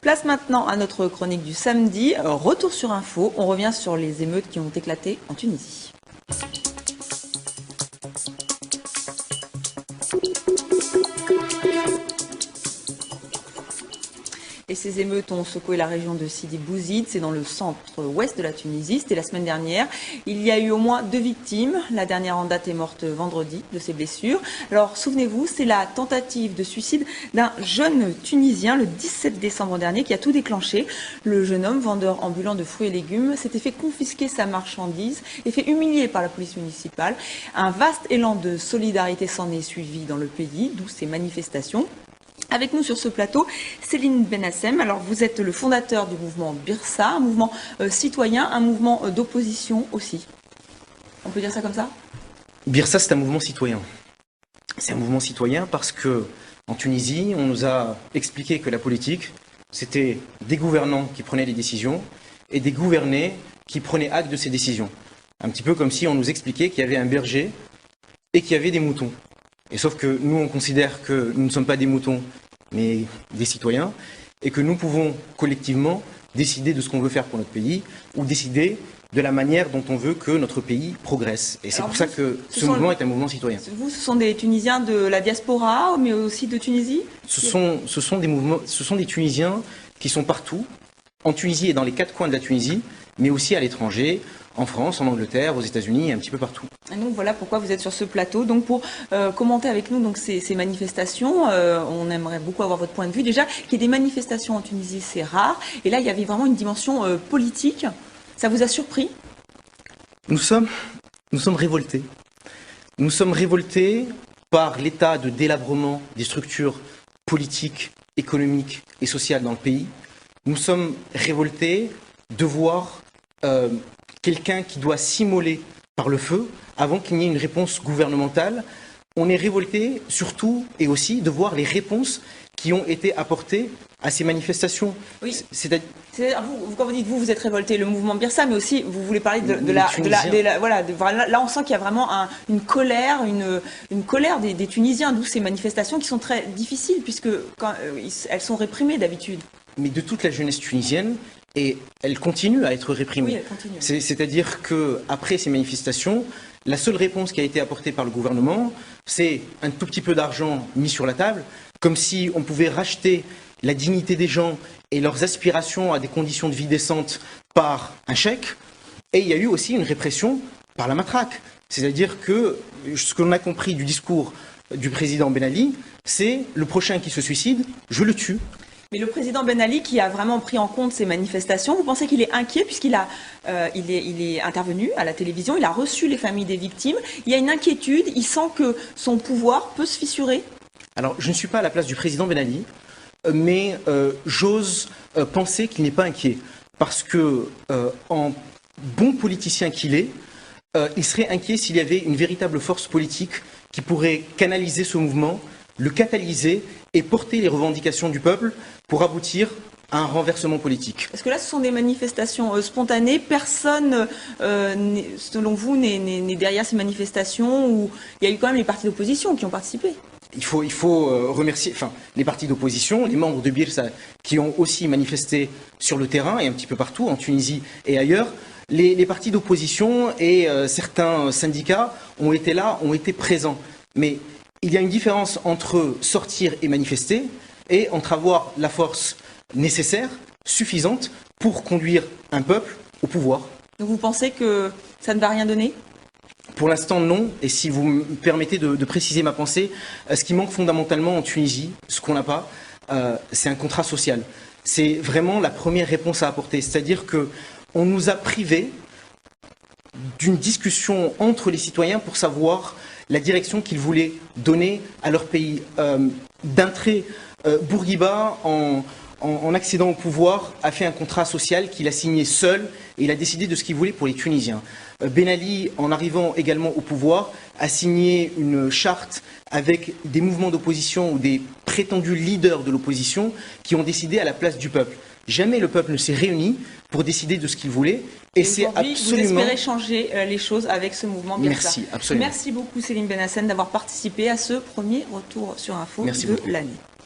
Place maintenant à notre chronique du samedi. Retour sur info, on revient sur les émeutes qui ont éclaté en Tunisie. Et ces émeutes ont secoué la région de Sidi Bouzid, c'est dans le centre-ouest de la Tunisie, c'était la semaine dernière. Il y a eu au moins 2 victimes, la dernière en date est morte vendredi de ses blessures. Alors souvenez-vous, c'est la tentative de suicide d'un jeune Tunisien le 17 décembre dernier qui a tout déclenché. Le jeune homme, vendeur ambulant de fruits et légumes, s'était fait confisquer sa marchandise et fait humilier par la police municipale. Un vaste élan de solidarité s'en est suivi dans le pays, d'où ces manifestations. Avec nous sur ce plateau, Céline Benassem. Alors vous êtes le fondateur du mouvement Birsa, un mouvement citoyen, un mouvement d'opposition aussi. On peut dire ça comme ça? Birsa, c'est un mouvement citoyen. C'est un mouvement citoyen parce que en Tunisie, on nous a expliqué que la politique, c'était des gouvernants qui prenaient les décisions et des gouvernés qui prenaient acte de ces décisions. Un petit peu comme si on nous expliquait qu'il y avait un berger et qu'il y avait des moutons. Et sauf que nous, on considère que nous ne sommes pas des moutons, mais des citoyens, et que nous pouvons collectivement décider de ce qu'on veut faire pour notre pays, ou décider de la manière dont on veut que notre pays progresse. Et c'est pour ça que ce mouvement est un mouvement citoyen. Vous, ce sont des Tunisiens de la diaspora, mais aussi de Tunisie? Ce sont des Tunisiens qui sont partout, en Tunisie et dans les 4 coins de la Tunisie, mais aussi à l'étranger, en France, en Angleterre, aux États-Unis, un petit peu partout. Et donc voilà pourquoi vous êtes sur ce plateau. Donc pour commenter avec nous donc ces manifestations, on aimerait beaucoup avoir votre point de vue. Déjà, qu'il y ait des manifestations en Tunisie, c'est rare. Et là, il y avait vraiment une dimension politique. Ça vous a surpris? Nous sommes révoltés. Nous sommes révoltés par l'état de délabrement des structures politiques, économiques et sociales dans le pays. Nous sommes révoltés de voir quelqu'un qui doit s'immoler par le feu avant qu'il n'y ait une réponse gouvernementale. On est révolté surtout et aussi de voir les réponses qui ont été apportées à ces manifestations. Oui. Vous, quand vous dites vous êtes révolté, le mouvement Birsa, mais aussi vous voulez parler là on sent qu'il y a vraiment une colère des Tunisiens, d'où ces manifestations qui sont très difficiles puisque elles sont réprimées d'habitude. Mais de toute la jeunesse tunisienne, et elle continue à être réprimée. Oui, elle continue. C'est-à-dire qu'après ces manifestations, la seule réponse qui a été apportée par le gouvernement, c'est un tout petit peu d'argent mis sur la table, comme si on pouvait racheter la dignité des gens et leurs aspirations à des conditions de vie décentes par un chèque. Et il y a eu aussi une répression par la matraque. C'est-à-dire que ce que l'on a compris du discours du président Ben Ali, c'est le prochain qui se suicide, je le tue. Mais le président Ben Ali, qui a vraiment pris en compte ces manifestations, vous pensez qu'il est inquiet puisqu'il est intervenu à la télévision, il a reçu les familles des victimes, il y a une inquiétude, il sent que son pouvoir peut se fissurer? Alors, je ne suis pas à la place du président Ben Ali, mais j'ose penser qu'il n'est pas inquiet. Parce que, en bon politicien qu'il est, il serait inquiet s'il y avait une véritable force politique qui pourrait canaliser ce mouvement, le catalyser et porter les revendications du peuple pour aboutir à un renversement politique. Parce que là, ce sont des manifestations spontanées. Personne, selon vous, n'est derrière ces manifestations où il y a eu quand même les partis d'opposition qui ont participé. Il faut remercier les partis d'opposition, les membres de Birsa qui ont aussi manifesté sur le terrain et un petit peu partout, en Tunisie et ailleurs. Les partis d'opposition et certains syndicats ont été là, ont été présents. Mais il y a une différence entre sortir et manifester et entre avoir la force nécessaire, suffisante, pour conduire un peuple au pouvoir. Donc vous pensez que ça ne va rien donner ? Pour l'instant, non. Et si vous me permettez de préciser ma pensée, ce qui manque fondamentalement en Tunisie, ce qu'on n'a pas, c'est un contrat social. C'est vraiment la première réponse à apporter. C'est-à-dire qu'on nous a privés d'une discussion entre les citoyens pour savoir la direction qu'ils voulaient donner à leur pays. D'un trait, Bourguiba, en accédant au pouvoir, a fait un contrat social qu'il a signé seul et il a décidé de ce qu'il voulait pour les Tunisiens. Ben Ali, en arrivant également au pouvoir, a signé une charte avec des mouvements d'opposition ou des prétendus leaders de l'opposition qui ont décidé à la place du peuple. Jamais le peuple ne s'est réuni pour décider de ce qu'il voulait. Et c'est absolument... Vous espérez changer les choses avec ce mouvement Birsa. Merci, absolument. Merci beaucoup Céline Benassem d'avoir participé à ce premier retour sur info de l'année.